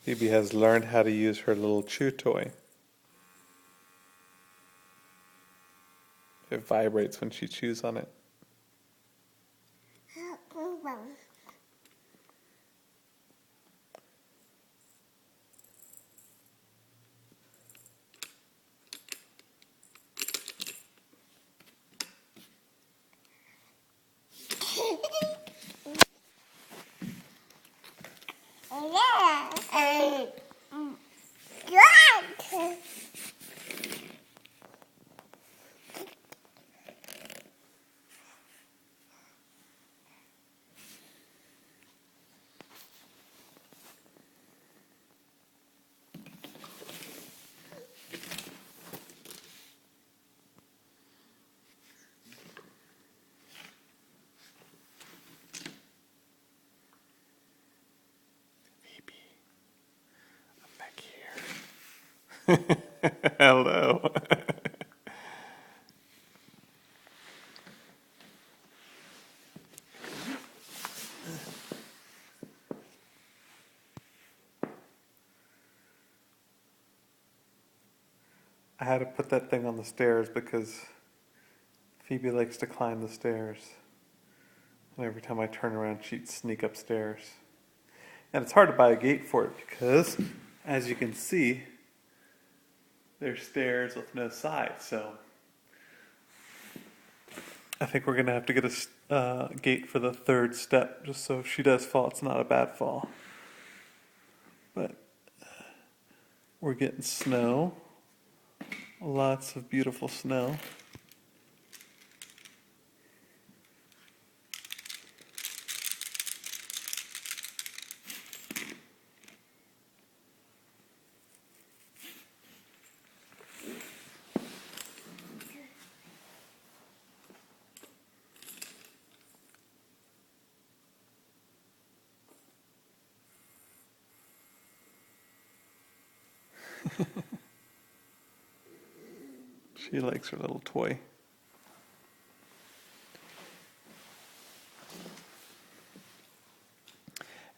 Phoebe has learned how to use her little chew toy. It vibrates when she chews on it. I'm back here. Hello. I had to put that thing on the stairs because Phoebe likes to climb the stairs. And every time I turn around, she'd sneak upstairs. And it's hard to buy a gate for it because, as you can see, there's stairs with no sides. So I think we're going to have to get a gate for the third step, just so if she does fall, it's not a bad fall. But we're getting snow. Lots of beautiful snow. She likes her little toy.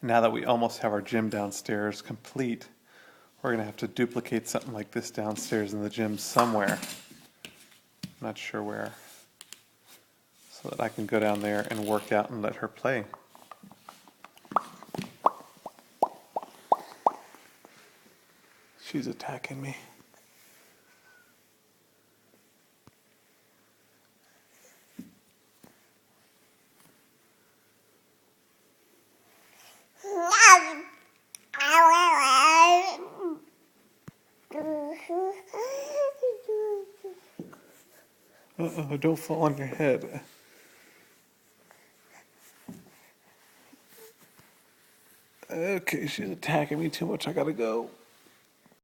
Now that we almost have our gym downstairs complete, we're going to have to duplicate something like this downstairs in the gym somewhere. Not sure where. So that I can go down there and work out and let her play. She's attacking me. Uh-oh, don't fall on your head. Okay, she's attacking me too much. I gotta go.